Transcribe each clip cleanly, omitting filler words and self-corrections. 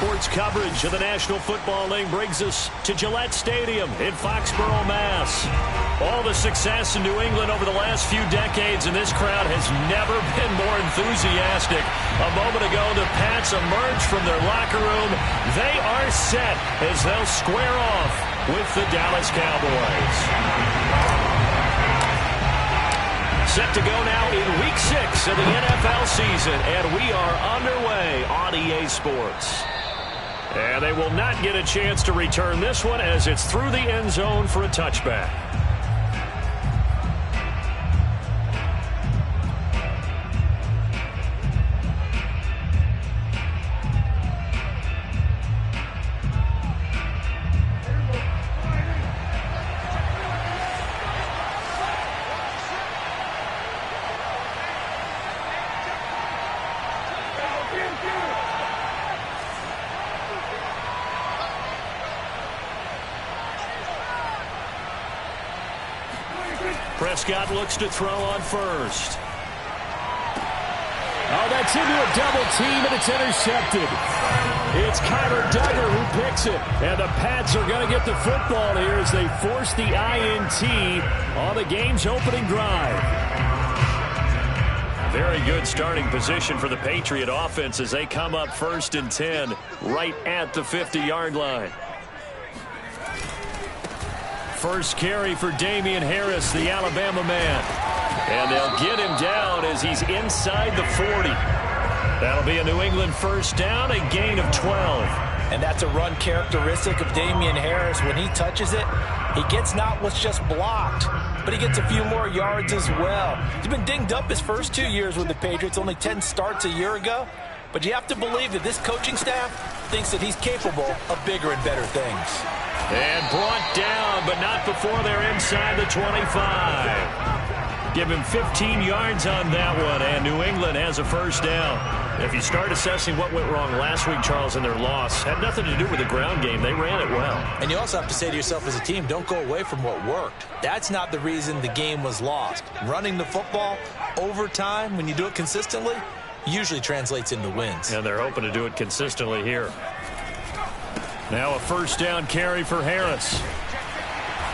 Sports coverage of the National Football League brings us to Gillette Stadium in Foxborough, Mass. All the success in New England over the last few decades, and this crowd has never been more enthusiastic. A moment ago, the Pats emerged from their locker room. They are set as they'll square off with the Dallas Cowboys. Set to go now in Week 6 of the NFL season, and we are underway on EA Sports. And they will not get a chance to return this one as it's through the end zone for a touchback. Prescott looks to throw on first. Oh, that's into a double team, and it's intercepted. It's Kyler Duggar who picks it. And the Pats are going to get the football here as they force the INT on the game's opening drive. Very good starting position for the Patriot offense as they come up 1st and 10 right at the 50-yard line. First carry for Damian Harris, the Alabama man. And they'll get him down as he's inside the 40. That'll be a New England first down, a gain of 12. And that's a run characteristic of Damian Harris. When he touches it, he gets not what's just blocked, but he gets a few more yards as well. He's been dinged up his first 2 years with the Patriots, only 10 starts a year ago. But you have to believe that this coaching staff thinks that he's capable of bigger and better things. And brought down, but not before they're inside the 25. Give him 15 yards on that one, and New England has a first down. If you start assessing what went wrong last week, Charles, in their loss, had nothing to do with the ground game. They ran it well. And you also have to say to yourself as a team, don't go away from what worked. That's not the reason the game was lost. Running the football over time, when you do it consistently, usually translates into wins. And they're hoping to do it consistently here. Now a first down carry for Harris.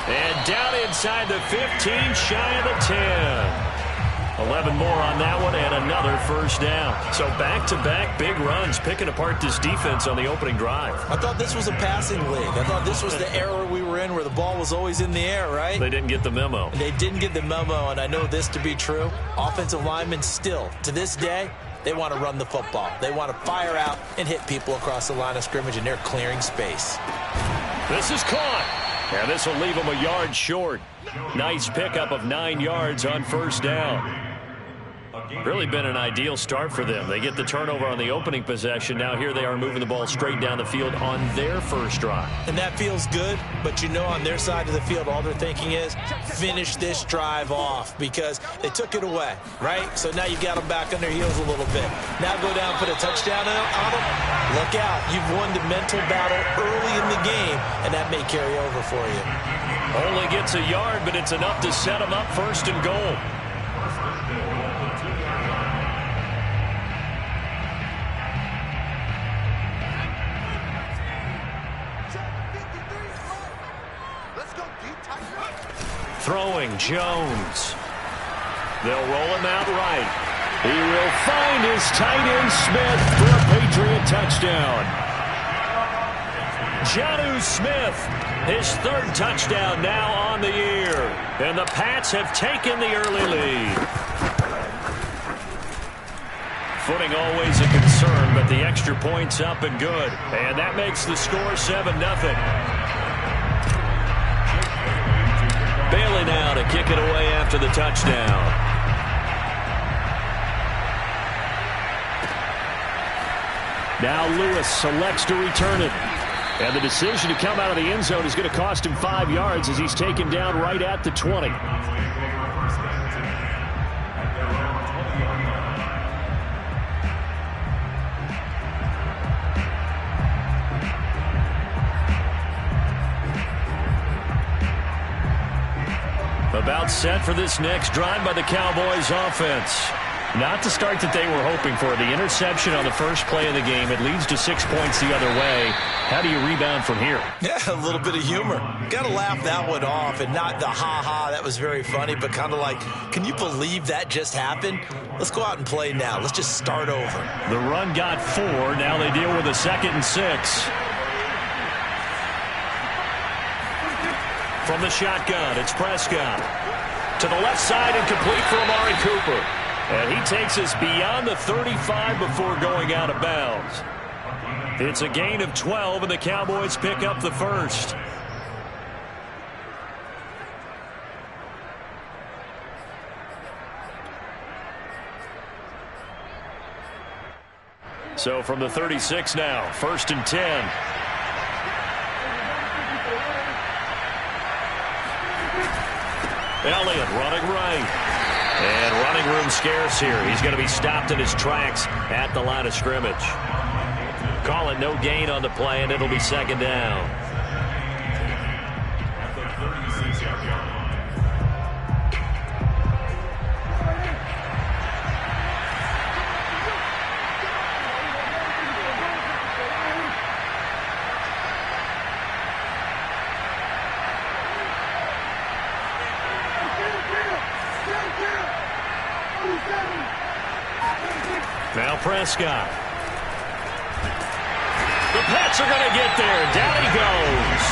And down inside the 15, shy of the 10. 11 more on that one and another first down. So back-to-back big runs, picking apart this defense on the opening drive. I thought this was a passing league. I thought this was the era we were in where the ball was always in the air, right? They didn't get the memo. They didn't get the memo, and I know this to be true. Offensive linemen still, to this day, they want to run the football. They want to fire out and hit people across the line of scrimmage, and they're clearing space. This is caught. And this will leave them a yard short. Nice pickup of 9 yards on first down. Really been an ideal start for them. They get the turnover on the opening possession. Now here they are moving the ball straight down the field on their first drive. And that feels good, but you know on their side of the field all they're thinking is finish this drive off because they took it away, right? So now you got them back on their heels a little bit. Now go down, put a touchdown on them. Look out. You've won the mental battle early in the game, and that may carry over for you. Only gets a yard, but it's enough to set them up 1st and goal. Throwing Jones. They'll roll him out right. He will find his tight end Smith for a Patriot touchdown. Jonnu Smith, his 3rd touchdown now on the year. And the Pats have taken the early lead. Footing always a concern, but the extra point's up and good. And that makes the score 7-0. Bailey now to kick it away after the touchdown. Now Lewis selects to return it. And the decision to come out of the end zone is going to cost him 5 yards as he's taken down right at the 20. About set for this next drive by the Cowboys offense. Not the start that they were hoping for. The interception on the first play of the game. It leads to 6 points the other way. How do you rebound from here? Yeah, a little bit of humor. Got to laugh that one off, and not the ha-ha, that was very funny, but kind of like, can you believe that just happened? Let's go out and play now. Let's just start over. The run got 4. Now they deal with a 2nd and 6. From the shotgun, it's Prescott. To the left side and complete for Amari Cooper. And he takes us beyond the 35 before going out of bounds. It's a gain of 12, and the Cowboys pick up the first. So from the 36 now, 1st and 10. Elliott running right. And running room scarce here. He's going to be stopped in his tracks at the line of scrimmage. Call it no gain on the play, and it'll be 2nd down. Now Prescott. The Pats are going to get there. Down he goes.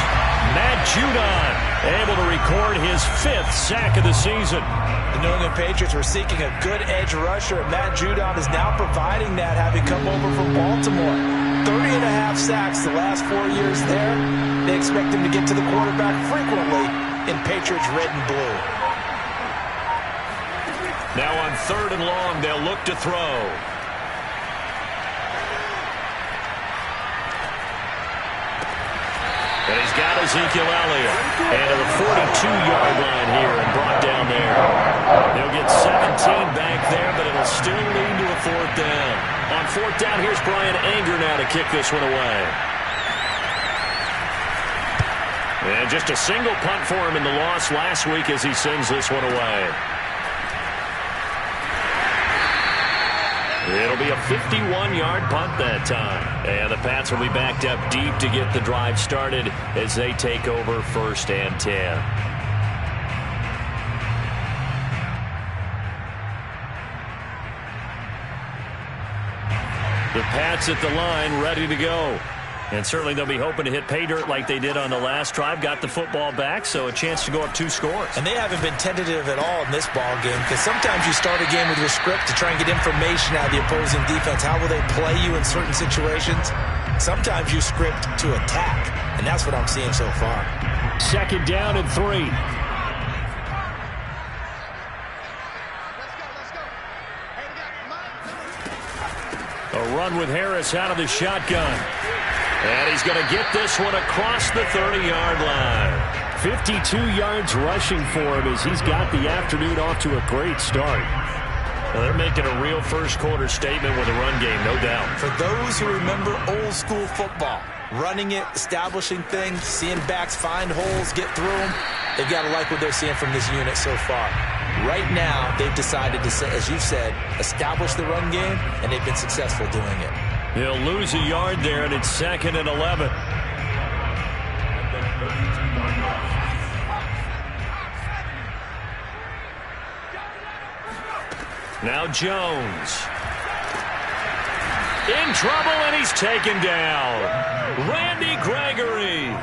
Matt Judon able to record his 5th sack of the season. The New England Patriots were seeking a good edge rusher, and Matt Judon is now providing that, having come over from Baltimore. 30.5 sacks the last 4 years there. They expect him to get to the quarterback frequently in Patriots red and blue. Now on 3rd and long, they'll look to throw. And he's got Ezekiel Elliott. And to the 42-yard line here and brought down there. They'll get 17 back there, but it'll still lead to a 4th down. On 4th down, here's Brian Anger now to kick this one away. And just a single punt for him in the loss last week as he sends this one away. It'll be a 51-yard punt that time. And the Pats will be backed up deep to get the drive started as they take over 1st and 10. The Pats at the line ready to go. And certainly they'll be hoping to hit pay dirt like they did on the last drive. Got the football back, so a chance to go up 2 scores. And they haven't been tentative at all in this ball game, because sometimes you start a game with your script to try and get information out of the opposing defense. How will they play you in certain situations? Sometimes you script to attack, and that's what I'm seeing so far. 2nd down and 3. A run with Harris out of the shotgun. And he's going to get this one across the 30-yard line. 52 yards rushing for him as he's got the afternoon off to a great start. Well, they're making a real first-quarter statement with a run game, no doubt. For those who remember old-school football, running it, establishing things, seeing backs find holes, get through them, they've got to like what they're seeing from this unit so far. Right now, they've decided to, as you said, establish the run game, and they've been successful doing it. He'll lose a yard there, and it's 2nd and 11. Now Jones. In trouble, and he's taken down. Randy Gregory.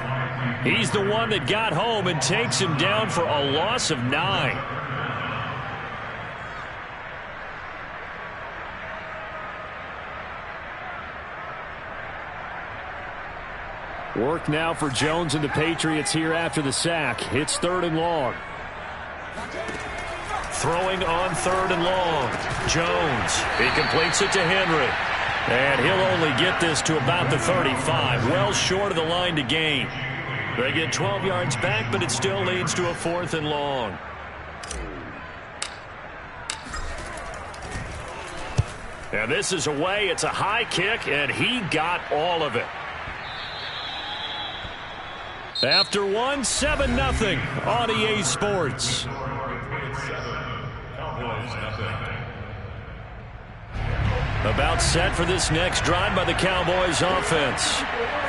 He's the one that got home and takes him down for a loss of 9. Work now for Jones and the Patriots here after the sack. It's 3rd and long. Throwing on 3rd and long. Jones. He completes it to Henry. And he'll only get this to about the 35. Well short of the line to gain. They get 12 yards back, but it still leads to a 4th and long. And this is away. It's a high kick, and he got all of it. After one, 7-0 on EA Sports. About set for this next drive by the Cowboys offense.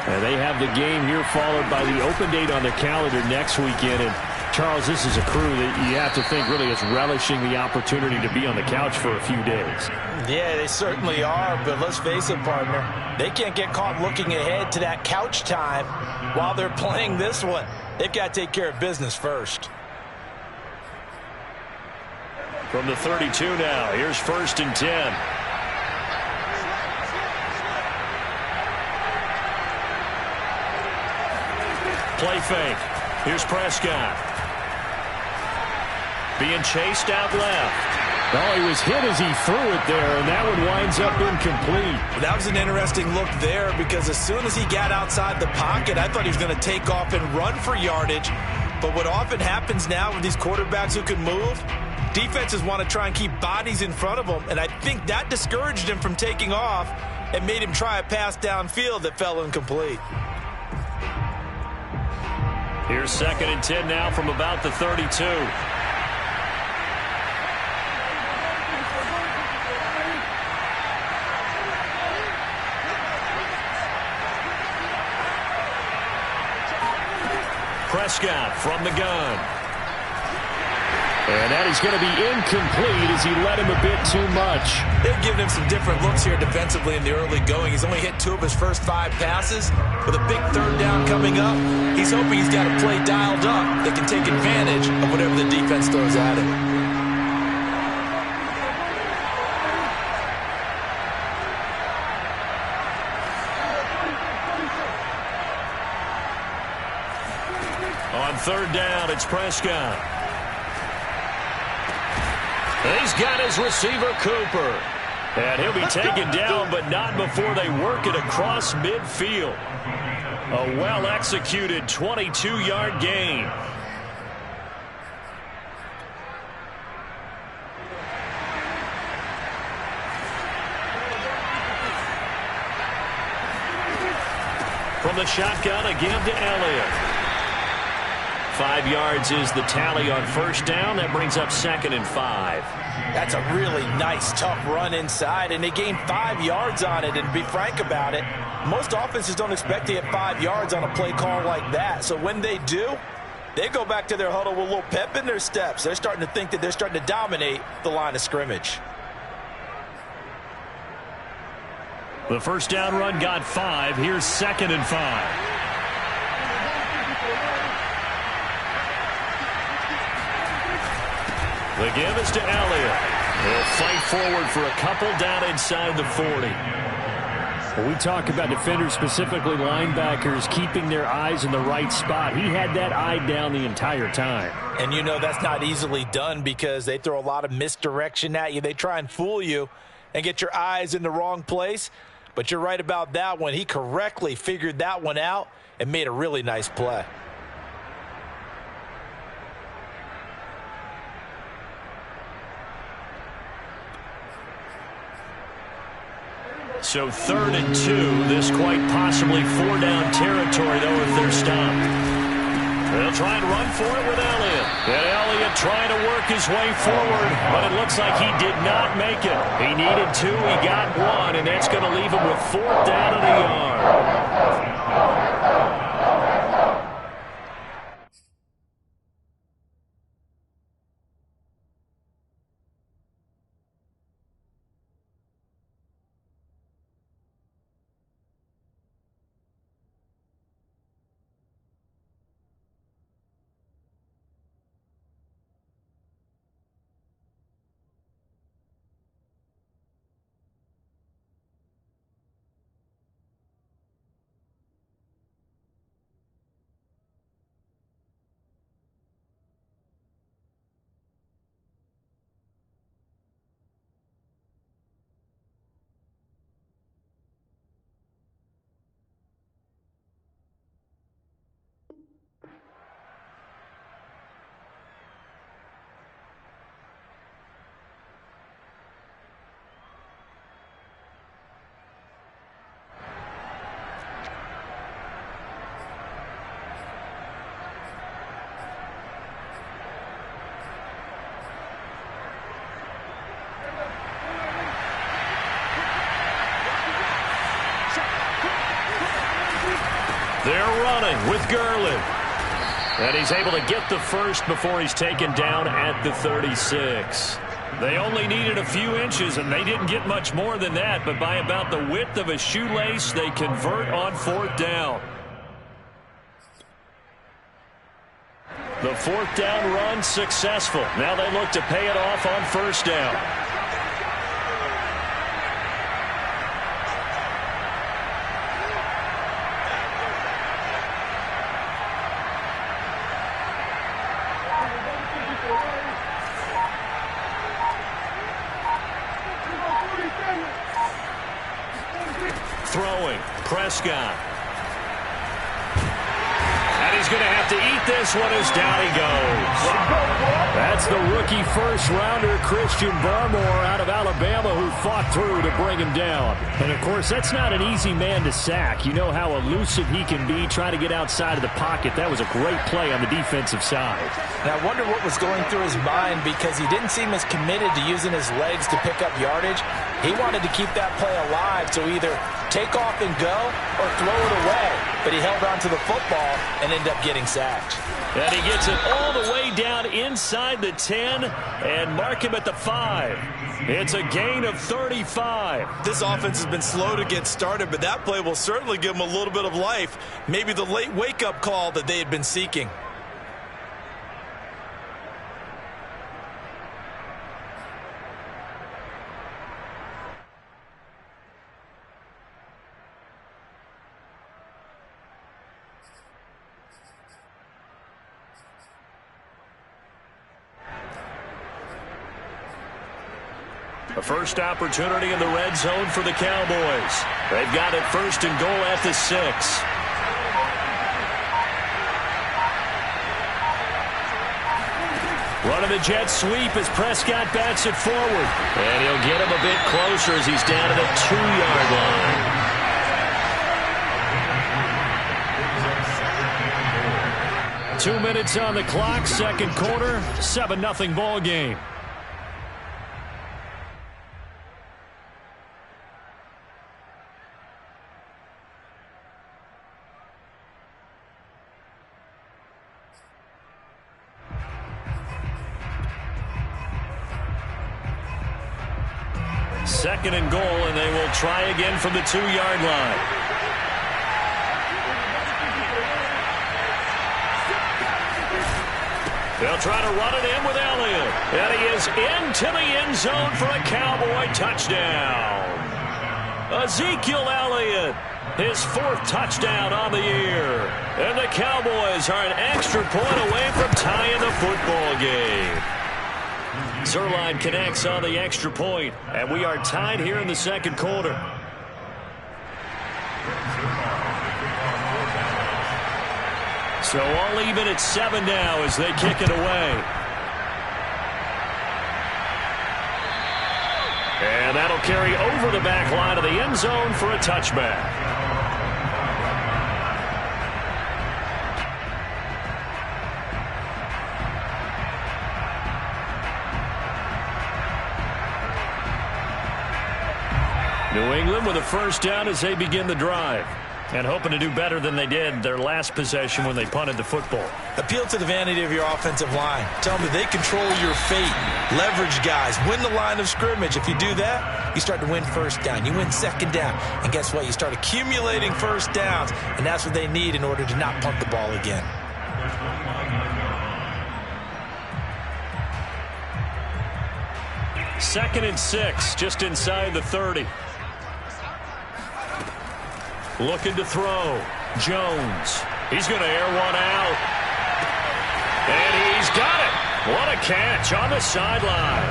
And they have the game here followed by the open date on the calendar next weekend. And Charles, this is a crew that you have to think really is relishing the opportunity to be on the couch for a few days. Yeah, they certainly are, but let's face it, partner. They can't get caught looking ahead to that couch time while they're playing this one. They've got to take care of business first. From the 32 now, here's 1st and 10. Play fake. Here's Prescott. Being chased out left. Well, he was hit as he threw it there, and that one winds up incomplete. That was an interesting look there because as soon as he got outside the pocket, I thought he was going to take off and run for yardage. But what often happens now with these quarterbacks who can move, defenses want to try and keep bodies in front of them, and I think that discouraged him from taking off and made him try a pass downfield that fell incomplete. Here's 2nd and 10 now from about the 32. Prescott from the gun. And that is going to be incomplete as he let him a bit too much. They've given him some different looks here defensively in the early going. He's only hit 2 of his first 5 passes. With a big 3rd down coming up, he's hoping he's got a play dialed up that can take advantage of whatever the defense throws at him. On 3rd down, it's Prescott. He's got his receiver, Cooper. And he'll be taken down, but not before they work it across midfield. A well-executed 22-yard gain. From the shotgun, again to Elliott. 5 yards is the tally on 1st down. That brings up 2nd and 5. That's a really nice, tough run inside, and they gained 5 yards on it. And to be frank about it, most offenses don't expect to get 5 yards on a play call like that. So when they do, they go back to their huddle with a little pep in their steps. They're starting to think that they're starting to dominate the line of scrimmage. The 1st down run got 5. Here's 2nd and 5. The give is to Elliott. He'll fight forward for a couple down inside the 40. When we talk about defenders, specifically linebackers, keeping their eyes in the right spot, he had that eye down the entire time. And you know that's not easily done because they throw a lot of misdirection at you. They try and fool you and get your eyes in the wrong place. But you're right about that one. He correctly figured that one out and made a really nice play. So 3rd and 2. This quite possibly 4-down territory, though, if they're stopped. They'll try and run for it with Elliott. And Elliott trying to work his way forward, but it looks like he did not make it. He needed 2. He got 1, and that's going to leave him with 4th down and a yard. rolling with Gurley. And he's able to get the first before he's taken down at the 36. They only needed a few inches, and they didn't get much more than that. But by about the width of a shoelace, they convert on 4th down. The 4th down run successful. Now they look to pay it off on 1st down. Throwing, Prescott. And he's going to have to eat this one as down he goes. That's the rookie first-rounder Christian Barmore out of Alabama who fought through to bring him down. And, of course, that's not an easy man to sack. You know how elusive he can be trying to get outside of the pocket. That was a great play on the defensive side. And I wonder what was going through his mind because he didn't seem as committed to using his legs to pick up yardage. He wanted to keep that play alive, so either take off and go or throw it away. But he held on to the football and ended up getting sacked. And he gets it all the way down inside the 10 and mark him at the 5. It's a gain of 35. This offense has been slow to get started, but that play will certainly give them a little bit of life. Maybe the late wake-up call that they had been seeking. A first opportunity in the red zone for the Cowboys. They've got it 1st and goal at the 6. Running the jet sweep as Prescott bats it forward. And he'll get him a bit closer as he's down at the 2-yard line. 2 minutes on the clock, second quarter, 7-0 ball game. Second and goal, and they will try again from the 2-yard line. They'll try to run it in with Elliott. And he is into the end zone for a Cowboy touchdown. Ezekiel Elliott, his 4th touchdown on the year. And the Cowboys are an extra point away from tying the football game. Zuerlein connects on the extra point, and we are tied here in the second quarter. So all even at 7 now as they kick it away. And that'll carry over the back line of the end zone for a touchback. New England with a first down as they begin the drive. And hoping to do better than they did their last possession when they punted the football. Appeal to the vanity of your offensive line. Tell them that they control your fate. Leverage guys. Win the line of scrimmage. If you do that, you start to win first down. You win second down. And guess what? You start accumulating first downs. And that's what they need in order to not punt the ball again. Second and 6, just inside the 30. Looking to throw. Jones. He's going to air one out. And he's got it. What a catch on the sideline.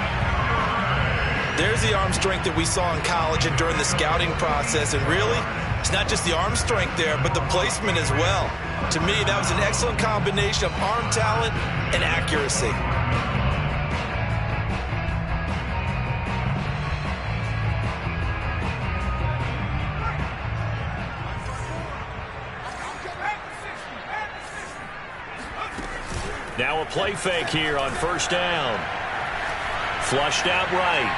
There's the arm strength that we saw in college and during the scouting process. And really, it's not just the arm strength there, but the placement as well. To me, that was an excellent combination of arm talent and accuracy. Now a play fake here on first down. Flushed out right.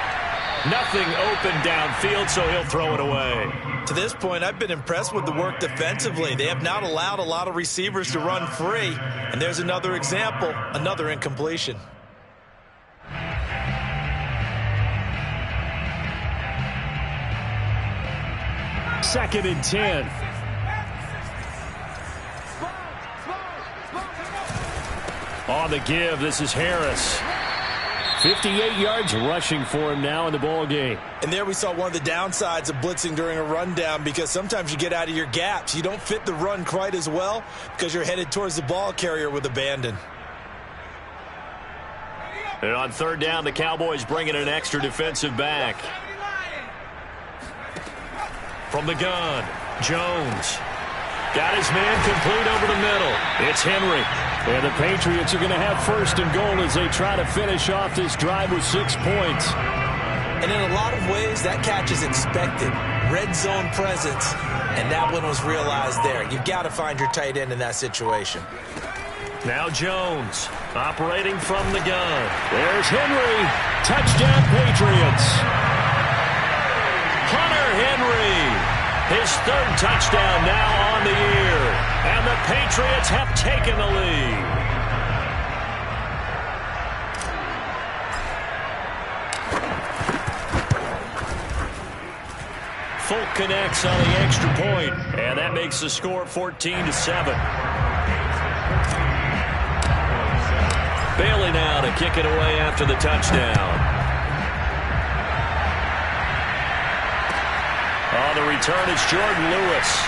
Nothing open downfield, so he'll throw it away. To this point, I've been impressed with the work defensively. They have not allowed a lot of receivers to run free. And there's another example, another incompletion. Second and 10. On the give, this is Harris. 58 yards rushing for him now in the ball game. And there we saw one of the downsides of blitzing during a rundown, because sometimes you get out of your gaps. You don't fit the run quite as well because you're headed towards the ball carrier with abandon. And on third down, the Cowboys bring in an extra defensive back. From the gun, Jones. Got his man complete over the middle. It's Henry. And the Patriots are going to have first and goal as they try to finish off this drive with 6 points. And in a lot of ways, that catch is expected. Red zone presence, and that one was realized there. You've got to find your tight end in that situation. Now Jones, operating from the gun. There's Henry. Touchdown, Patriots. Hunter Henry. His third touchdown now on the year. And the Patriots have taken the lead. Folk connects on the extra point, and that makes the score 14-7. Bailey now to kick it away after the touchdown. On the return, it's Jordan Lewis.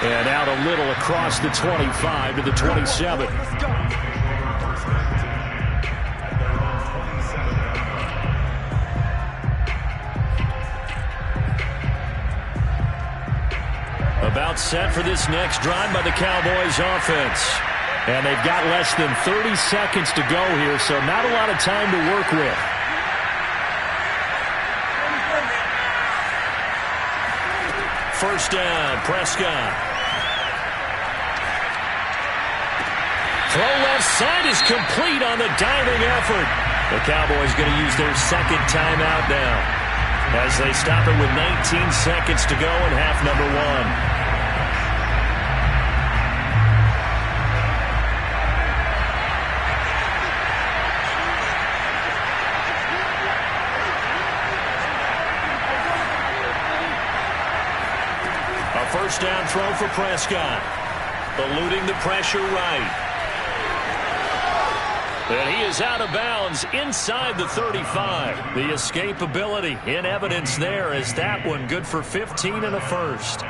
And out a little across the 25 to the 27. About set for this next drive by the Cowboys offense. And they've got less than 30 seconds to go here, so not a lot of time to work with. First down, Prescott. Throw left side is complete on the diving effort. The Cowboys going to use their second timeout now as they stop it with 19 seconds to go in half number 1. First down throw for Prescott. Eluding the pressure right. And he is out of bounds inside the 35. The escapability in evidence there as that one good for 15 and a first.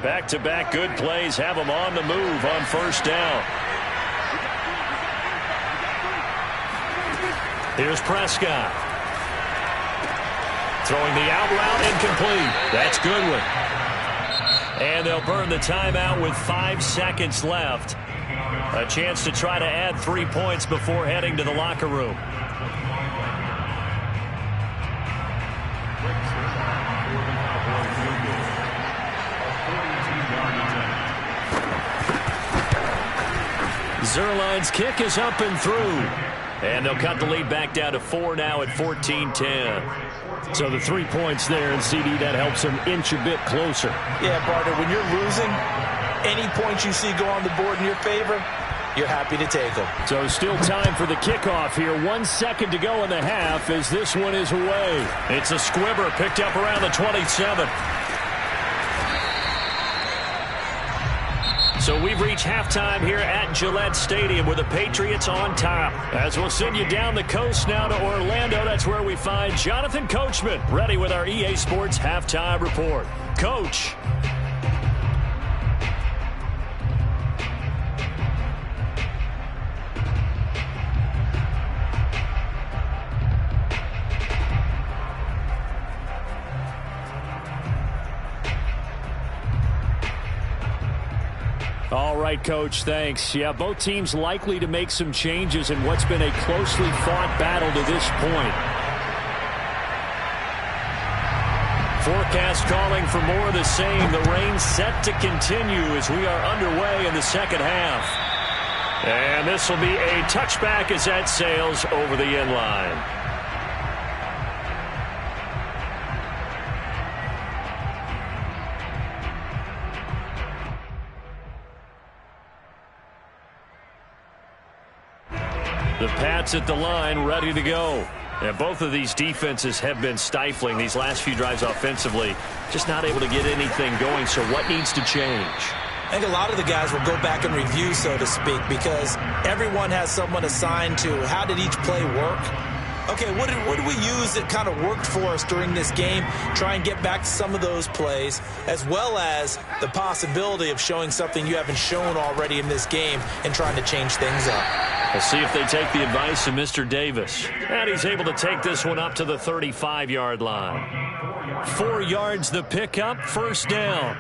Back-to-back good plays have him on the move on first down. Here's Prescott. Throwing the out route incomplete. That's Goodwin. And they'll burn the timeout with 5 seconds left. A chance to try to add 3 points before heading to the locker room. Zuerlein's kick is up and through. And they'll cut the lead back down to 4 now at 14-10. So the 3 points there, and CD, that helps them inch a bit closer. Yeah, partner, when you're losing, any points you see go on the board in your favor, you're happy to take them. So still time for the kickoff here. 1 second to go in the half as this one is away. It's a squibber picked up around the 27. So we've reached halftime here at Gillette Stadium with the Patriots on top. As we'll send you down the coast now to Orlando, that's where we find Jonathan Coachman ready with our EA Sports Halftime Report. Coach. All right, Coach, thanks. Yeah, both teams likely to make some changes in what's been a closely fought battle to this point. Forecast calling for more of the same. The rain set to continue as we are underway in the second half. And this will be a touchback as that sails over the end line. The Pats at the line, ready to go. And both of these defenses have been stifling these last few drives offensively. Just not able to get anything going. So what needs to change? I think a lot of the guys will go back and review, so to speak, because everyone has someone assigned to how did each play work. Okay, what did we use that kind of worked for us during this game? Try and get back to some of those plays, as well as the possibility of showing something you haven't shown already in this game and trying to change things up. We'll see if they take the advice of Mr. Davis. And he's able to take this one up to the 35-yard line. 4 yards the pickup, first down.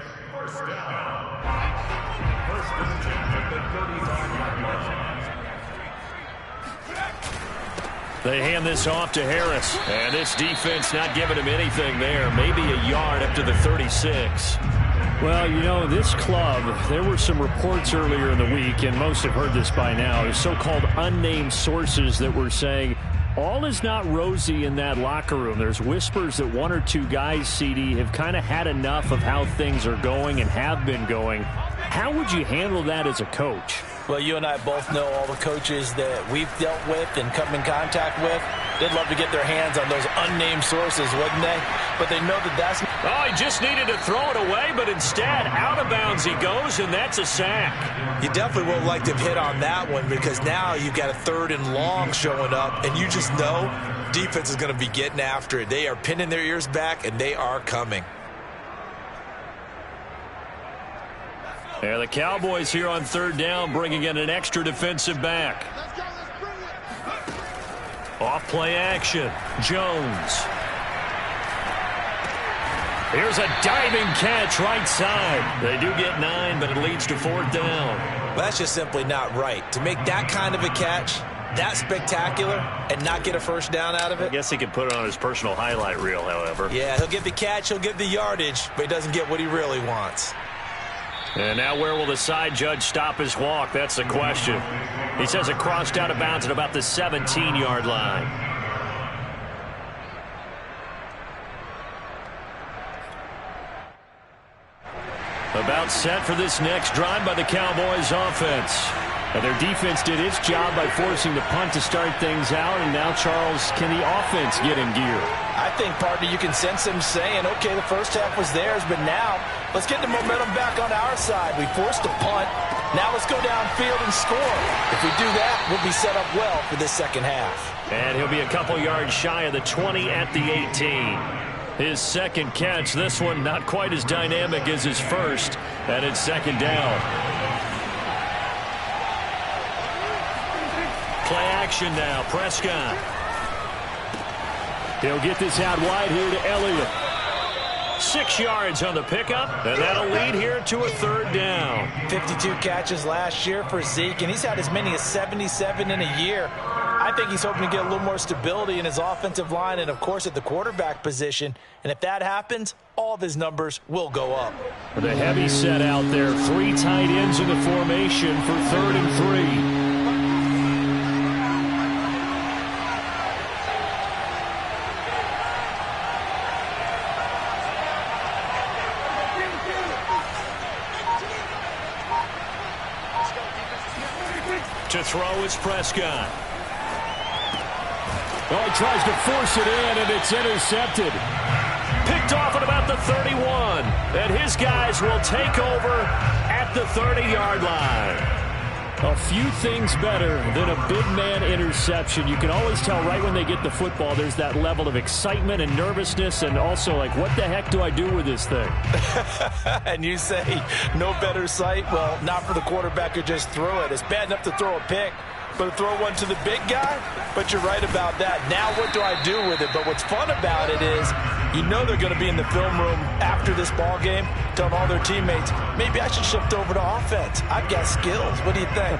They hand this off to Harris. And this defense not giving him anything there. Maybe a yard up to the 36. Well, you know, this club, there were some reports earlier in the week, and most have heard this by now, there's so-called unnamed sources that were saying all is not rosy in that locker room. There's whispers that 1 or 2 guys, CD, have kind of had enough of how things are going and have been going. How would you handle that as a coach? Well, you and I both know all the coaches that we've dealt with and come in contact with. They'd love to get their hands on those unnamed sources, wouldn't they? But they know that that's... Oh, he just needed to throw it away, but instead, out of bounds he goes, and that's a sack. You definitely would like to have hit on that one, because now you've got a 3rd and long showing up, and you just know defense is going to be getting after it. They are pinning their ears back, and they are coming. Yeah, the Cowboys here on 3rd down, bringing in an extra defensive back. Off play action. Jones. Here's a diving catch right side. They do get 9, but it leads to 4th down. Well, that's just simply not right. To make that kind of a catch, that spectacular, and not get a first down out of it. I guess he could put it on his personal highlight reel, however. Yeah, he'll get the catch, he'll get the yardage, but he doesn't get what he really wants. And now where will the side judge stop his walk? That's the question. He says it crossed out of bounds at about the 17-yard line. About set for this next drive by the Cowboys offense. And their defense did its job by forcing the punt to start things out. And now, Charles, can the offense get in gear? I think, partner, you can sense him saying, okay, the first half was theirs, but now let's get the momentum back on our side. We forced a punt. Now let's go downfield and score. If we do that, we'll be set up well for this second half. And he'll be a couple yards shy of the 20 at the 18. His second catch, this one not quite as dynamic as his first, and it's 2nd down. Play action now, Prescott. He'll get this out wide here to Elliott. 6 yards on the pickup, and that'll lead here to a 3rd down. 52 catches last year for Zeke, and he's had as many as 77 in a year. I think he's hoping to get a little more stability in his offensive line and, of course, at the quarterback position. And if that happens, all of his numbers will go up. The heavy set out there. 3 tight ends in the formation for 3rd and 3. To throw is Prescott. Oh, he tries to force it in, and it's intercepted. Picked off at about the 31. And his guys will take over at the 30-yard line. A few things better than a big man interception. You can always tell right when they get the football, there's that level of excitement and nervousness, and also like, what the heck do I do with this thing? And you say, no better sight? Well, not for the quarterback who just threw it. It's bad enough to throw a pick, but to throw one to the big guy? But you're right about that. Now what do I do with it? But what's fun about it is, you know they're going to be in the film room after this ball game, telling all their teammates, maybe I should shift over to offense. I've got skills. What do you think?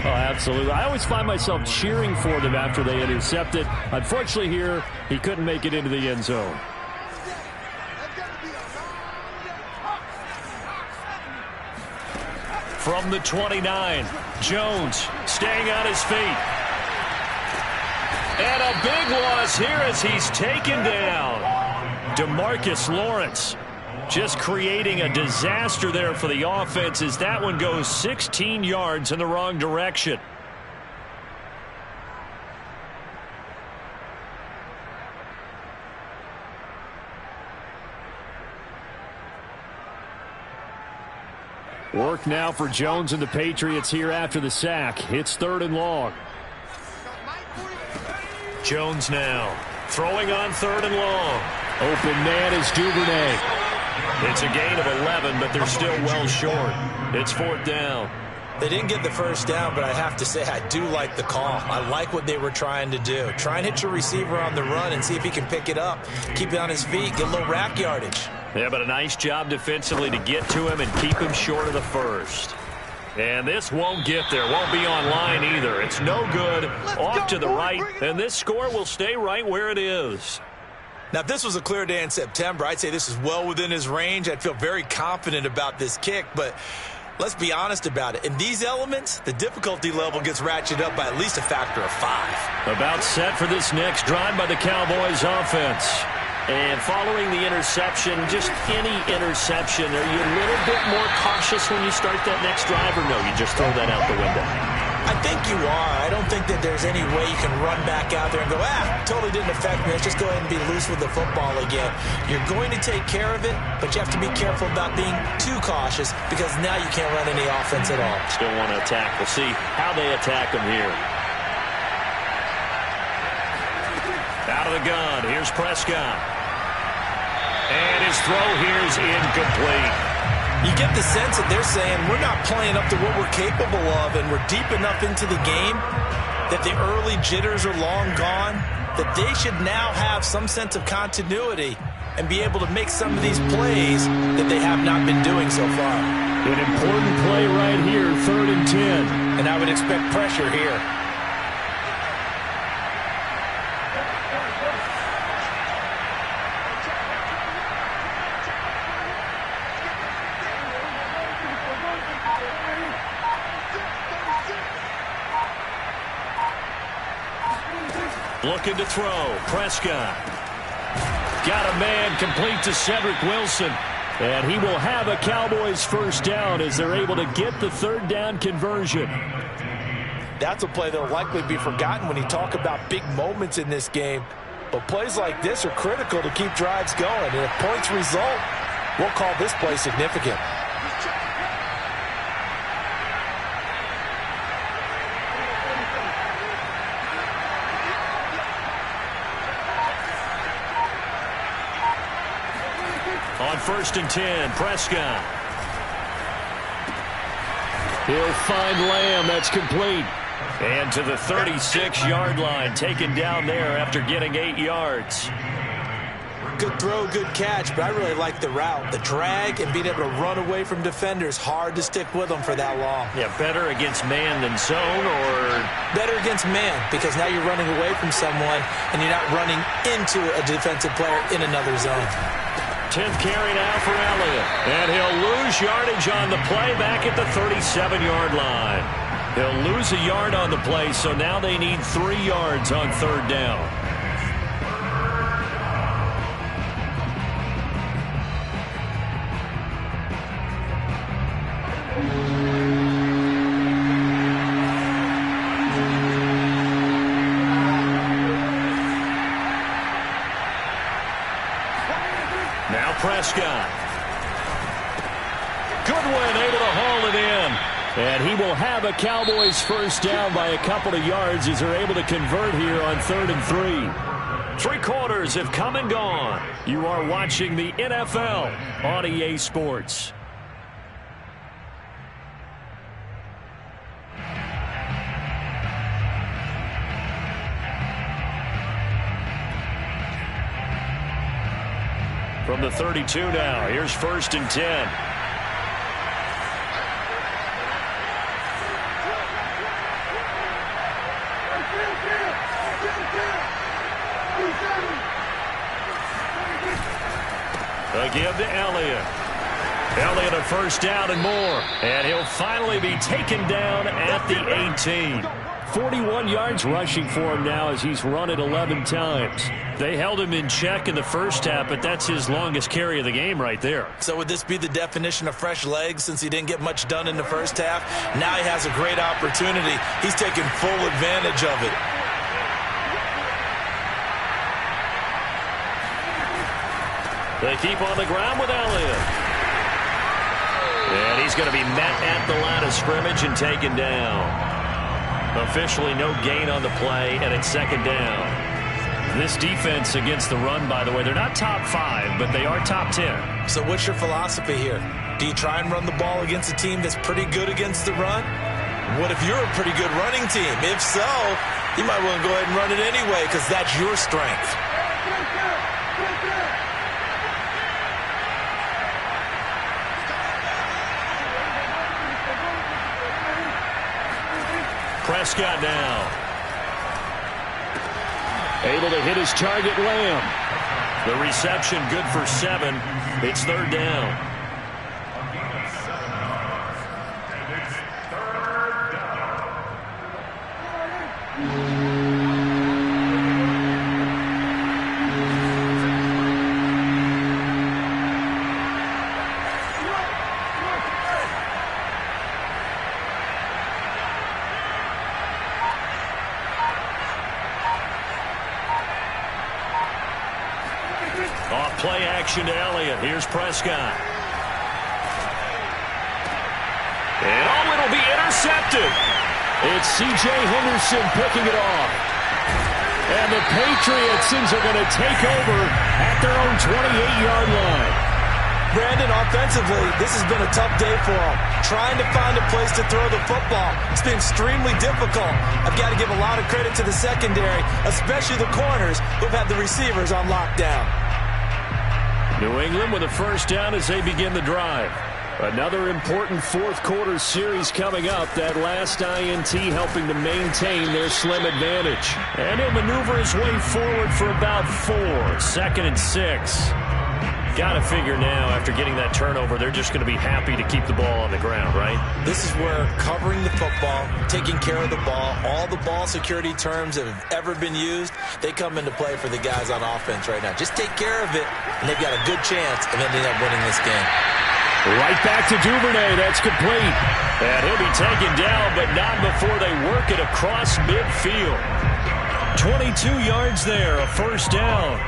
Oh, absolutely. I always find myself cheering for them after they intercept it. Unfortunately here, he couldn't make it into the end zone. From the 29, Jones staying on his feet. And a big loss here as he's taken down. DeMarcus Lawrence just creating a disaster there for the offense as that one goes 16 yards in the wrong direction. Work now for Jones and the Patriots here after the sack. It's 3rd and long. Jones now throwing on 3rd and long. Open man is Duvernay. It's a gain of 11, but they're still well short. It's 4th down. They didn't get the first down, but I have to say I do like the call. I like what they were trying to do. Try and hit your receiver on the run and see if he can pick it up. Keep it on his feet. Get a little rack yardage. Yeah, but a nice job defensively to get to him and keep him short of the first. And this won't get there. Won't be on line either. It's no good. Off to the right, and this score will stay right where it is. Now, if this was a clear day in September, I'd say this is well within his range. I'd feel very confident about this kick, but let's be honest about it. In these elements, the difficulty level gets ratcheted up by at least a factor of 5. About set for this next drive by the Cowboys offense. And following the interception, just any interception, are you a little bit more cautious when you start that next drive, or no, you just throw that out the window? I think you are. I don't think that there's any way you can run back out there and go, totally didn't affect me. Let's just go ahead and be loose with the football again. You're going to take care of it, but you have to be careful about being too cautious because now you can't run any offense at all. Still want to attack. We'll see how they attack them here. Out of the gun. Here's Prescott. And his throw here is incomplete. You get the sense that they're saying we're not playing up to what we're capable of, and we're deep enough into the game that the early jitters are long gone, that they should now have some sense of continuity and be able to make some of these plays that they have not been doing so far. An important play right here, 3rd and 10. And I would expect pressure here. Looking to throw. Prescott. Got a man complete to Cedric Wilson. And he will have a Cowboys first down as they're able to get the 3rd down conversion. That's a play that will likely be forgotten when you talk about big moments in this game. But plays like this are critical to keep drives going. And if points result, we'll call this play significant. On 1st and 10, Prescott. He'll find Lamb. That's complete. And to the 36-yard line, taken down there after getting 8 yards. Good throw, good catch, but I really like the route. The drag and being able to run away from defenders. Hard to stick with them for that long. Yeah, better against man than zone, or? Better against man, because now you're running away from someone and you're not running into a defensive player in another zone. 10th carry now for Elliott. And he'll lose yardage on the play back at the 37-yard line. He'll lose a yard on the play, so now they need 3 yards on 3rd down. Now Prescott. Goodwin able to haul it in. And he will have a Cowboys first down by a couple of yards as they're able to convert here on 3rd and 3. 3 quarters have come and gone. You are watching the NFL on EA Sports. From the 32 now, here's 1st and 10. Again to Elliott. Elliott a first down and more. And he'll finally be taken down at the 18. 41 yards rushing for him now as he's run it 11 times. They held him in check in the first half, but that's his longest carry of the game right there. So would this be the definition of fresh legs since he didn't get much done in the first half? Now he has a great opportunity. He's taking full advantage of it. They keep on the ground with Elliott. And he's going to be met at the line of scrimmage and taken down. Officially no gain on the play, and it's second down. This defense against the run, by the way, they're not top 5, but they are top 10. So what's your philosophy here? Do you try and run the ball against a team that's pretty good against the run? What if you're a pretty good running team? If so, you might want to go ahead and run it anyway because that's your strength. Prescott now. Able to hit his target, Lamb. The reception good for 7. It's third down. Off play action to Elliott. Here's Prescott. And it'll be intercepted. It's C.J. Henderson picking it off. And the Patriots are going to take over at their own 28-yard line. Brandon, offensively, this has been a tough day for them. Trying to find a place to throw the football. It's been extremely difficult. I've got to give a lot of credit to the secondary, especially the corners who've had the receivers on lockdown. New England with a first down as they begin the drive. Another important fourth-quarter series coming up. That last INT helping to maintain their slim advantage. And he'll maneuver his way forward for about 4. Second and 6. Got to figure now, after getting that turnover, they're just going to be happy to keep the ball on the ground, right? This is where covering the football, taking care of the ball, all the ball security terms that have ever been used, they come into play for the guys on offense right now. Just take care of it, and they've got a good chance of ending up winning this game. Right back to Duvernay. That's complete. And he'll be taken down, but not before they work it across midfield. 22 yards there, a first down.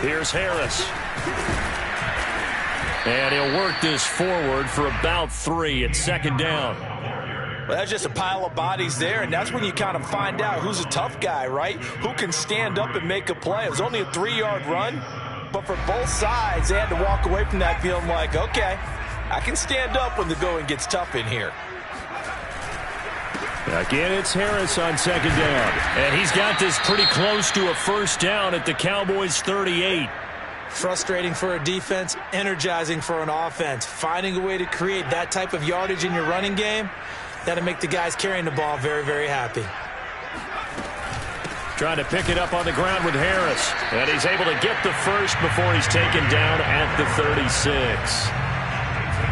Here's Harris. And he'll work this forward for about 3 at second down. Well, that's just a pile of bodies there, and that's when you kind of find out who's a tough guy, right? Who can stand up and make a play. It was only a 3-yard run, but for both sides, they had to walk away from that feeling like, okay, I can stand up when the going gets tough in here. Again, it's Harris on second down. And he's got this pretty close to a first down at the Cowboys' 38. Frustrating for a defense, energizing for an offense. Finding a way to create that type of yardage in your running game, that'll make the guys carrying the ball very, very happy. Trying to pick it up on the ground with Harris. And he's able to get the first before he's taken down at the 36.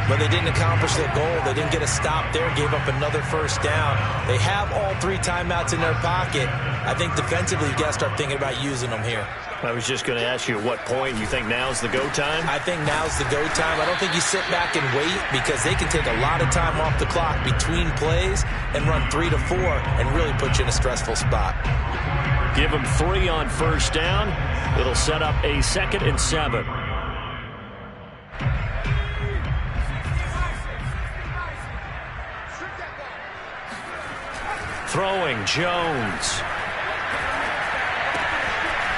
But they didn't accomplish their goal. They didn't get a stop there, gave up another first down. They have all 3 timeouts in their pocket. I think defensively you've got to start thinking about using them here. I was just going to ask you at what point you think now's the go time? I think now's the go time. I don't think you sit back and wait because they can take a lot of time off the clock between plays and run 3 to 4 and really put you in a stressful spot. Give them 3 on first down. It'll set up a 2nd and 7. Throwing, Jones.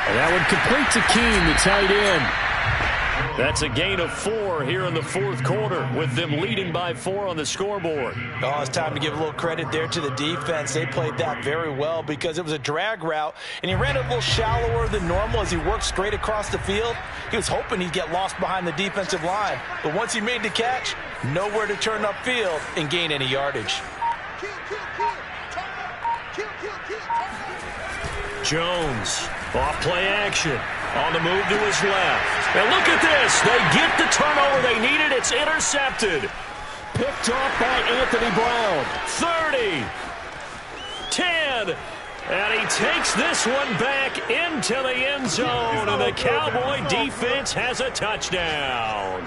And that one complete to Keene, the tight end. That's a gain of 4 here in the fourth quarter with them leading by 4 on the scoreboard. Oh, it's time to give a little credit there to the defense. They played that very well because it was a drag route, and he ran a little shallower than normal as he worked straight across the field. He was hoping he'd get lost behind the defensive line, but once he made the catch, nowhere to turn upfield and gain any yardage. Jones, off play action, on the move to his left. And look at this, they get the turnover they needed, it's intercepted. Picked off by Anthony Brown. 30, 10, And he takes this one back into the end zone, and the Cowboy defense has a touchdown.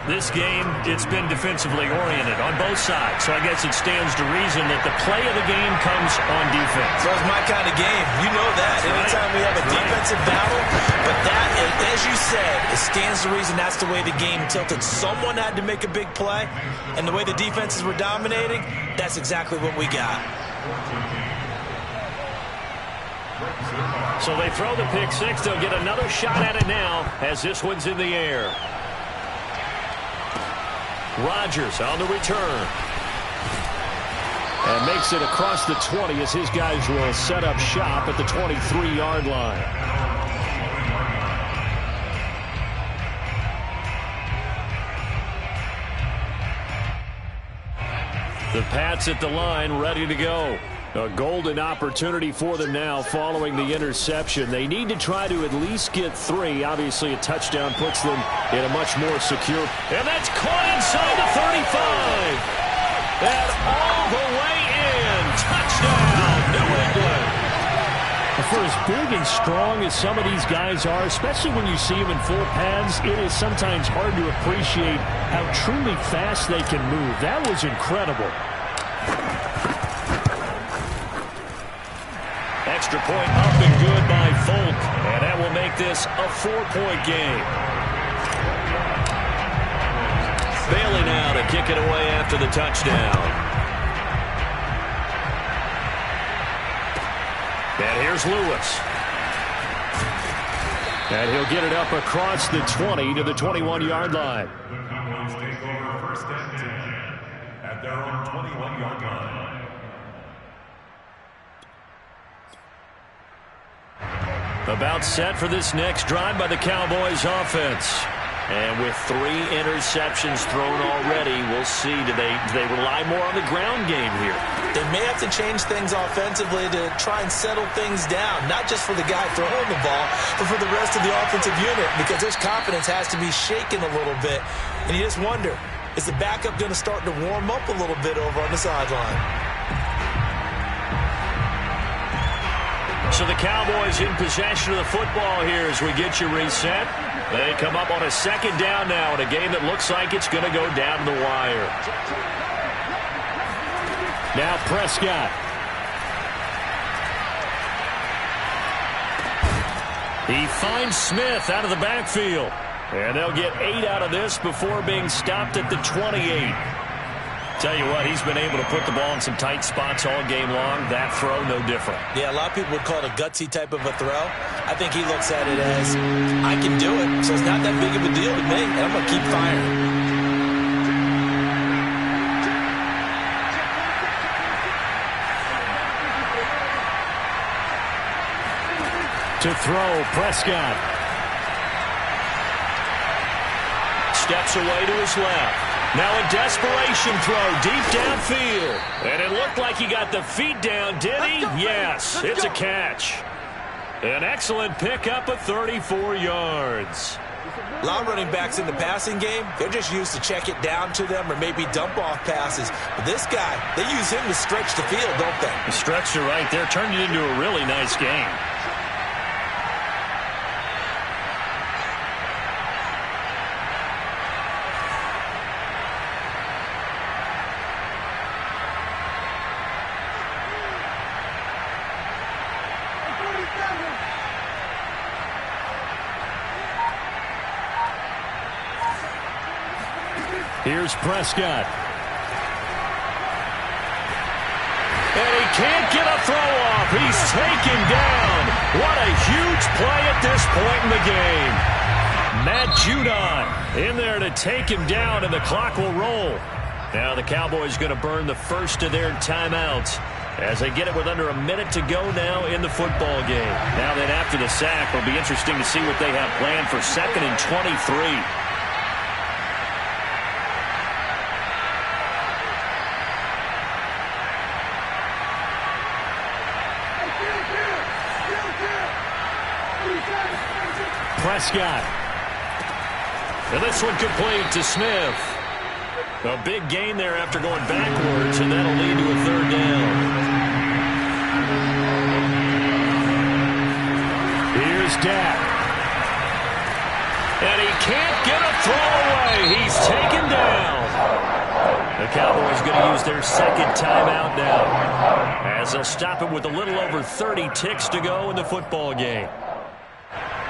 This game, it's been defensively oriented on both sides, so I guess it stands to reason that the play of the game comes on defense. So it's my kind of game. You know that. Anytime we have a defensive battle, but that, as you said, it stands to reason that's the way the game tilted. Someone had to make a big play, and the way the defenses were dominating, that's exactly what we got. So they throw the pick six. They'll get another shot at it now as this one's in the air. Rodgers on the return. And makes it across the 20 as his guys will set up shop at the 23-yard line. The Pats at the line, ready to go. A golden opportunity for them now following the interception. They need to try to at least get 3. Obviously, a touchdown puts them in a much more secure. And that's caught inside the 35. And all the way in. Touchdown, New England. For as big and strong as some of these guys are, especially when you see them in full pads, it is sometimes hard to appreciate how truly fast they can move. That was incredible. Extra point up and good by Folk. And that will make this a 4-point game. Bailey now to kick it away after the touchdown. And here's Lewis. And he'll get it up across the 20 to the 21-yard line. Take over first and 10 at their own 21-yard line. About set for this next drive by the Cowboys offense. And with 3 interceptions thrown already, we'll see. Do they rely more on the ground game here? They may have to change things offensively to try and settle things down, not just for the guy throwing the ball, but for the rest of the offensive unit, because his confidence has to be shaken a little bit. And you just wonder, is the backup going to start to warm up a little bit over on the sideline? So the Cowboys in possession of the football here as we get you reset. They come up on a second down now in a game that looks like it's going to go down to the wire. Now Prescott. He finds Smith out of the backfield. And they'll get 8 out of this before being stopped at the 28. Tell you what, he's been able to put the ball in some tight spots all game long. That throw, no different. Yeah, a lot of people would call it a gutsy type of a throw. I think he looks at it as, I can do it, so it's not that big of a deal to me, and I'm going to keep firing. To throw, Prescott. Steps away to his left. Now a desperation throw deep downfield. And it looked like he got the feet down, did he? Yes, it's a catch. An excellent pickup of 34 yards. A lot of running backs in the passing game, they're just used to check it down to them or maybe dump off passes. But this guy, they use him to stretch the field, don't they? He stretched it right there, turned it into a really nice game. Here's Prescott. And he can't get a throw off. He's taken down. What a huge play at this point in the game. Matt Judon in there to take him down, and the clock will roll. Now the Cowboys going to burn the first of their timeouts as they get it with under a minute to go now in the football game. Now then after the sack, it'll be interesting to see what they have planned for 2nd and 23. Prescott. And this one complete to Smith. A big gain there after going backwards, and that'll lead to a 3rd down. Dak. And he can't get a throw away. He's taken down. The Cowboys going to use their second timeout now, as they'll stop it with a little over 30 ticks to go in the football game.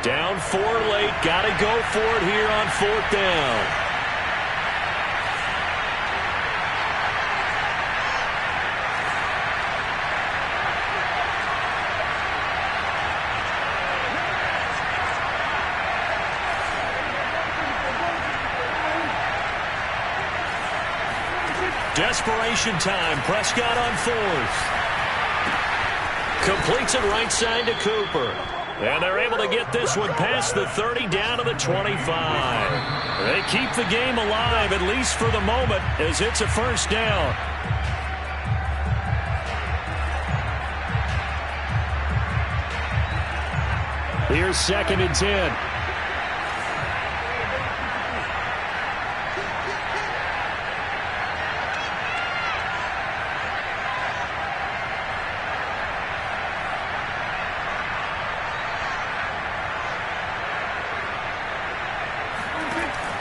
Down 4 late. Got to go for it here on 4th down. Desperation time. Prescott on 4th. Completes it right side to Cooper. And they're able to get this one past the 30 down to the 25. They keep the game alive, at least for the moment, as it's a first down. Here's 2nd and 10.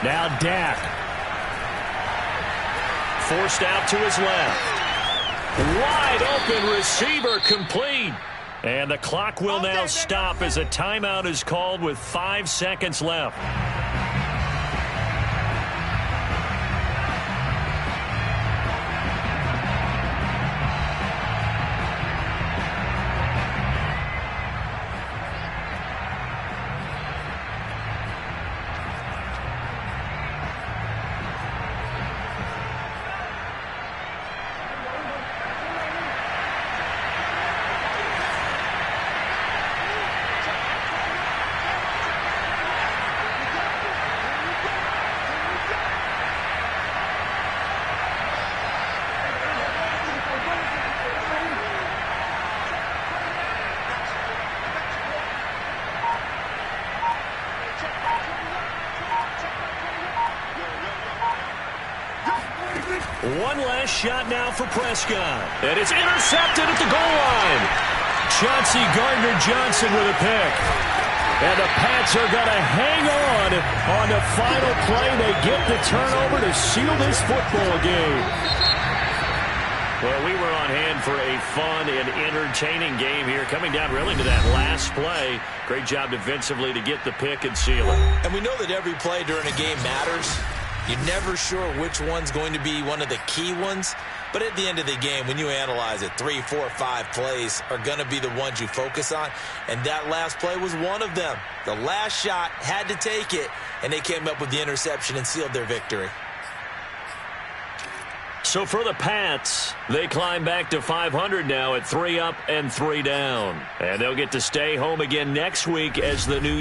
Now Dak. Forced out to his left. Wide open receiver, complete. And the clock will now stop as a timeout is called with 5 seconds left. One last shot now for Prescott. And it's intercepted at the goal line. Chauncey Gardner-Johnson with a pick. And the Pats are going to hang on the final play. They get the turnover to seal this football game. Well, we were on hand for a fun and entertaining game here. Coming down really to that last play. Great job defensively to get the pick and seal it. And we know that every play during a game matters. You're never sure which one's going to be one of the key ones. But at the end of the game, when you analyze it, 3, 4, 5 plays are going to be the ones you focus on. And that last play was one of them. The last shot had to take it, and they came up with the interception and sealed their victory. So for the Pats, they climb back to 500 now at 3 up and 3 down. And they'll get to stay home again next week as the new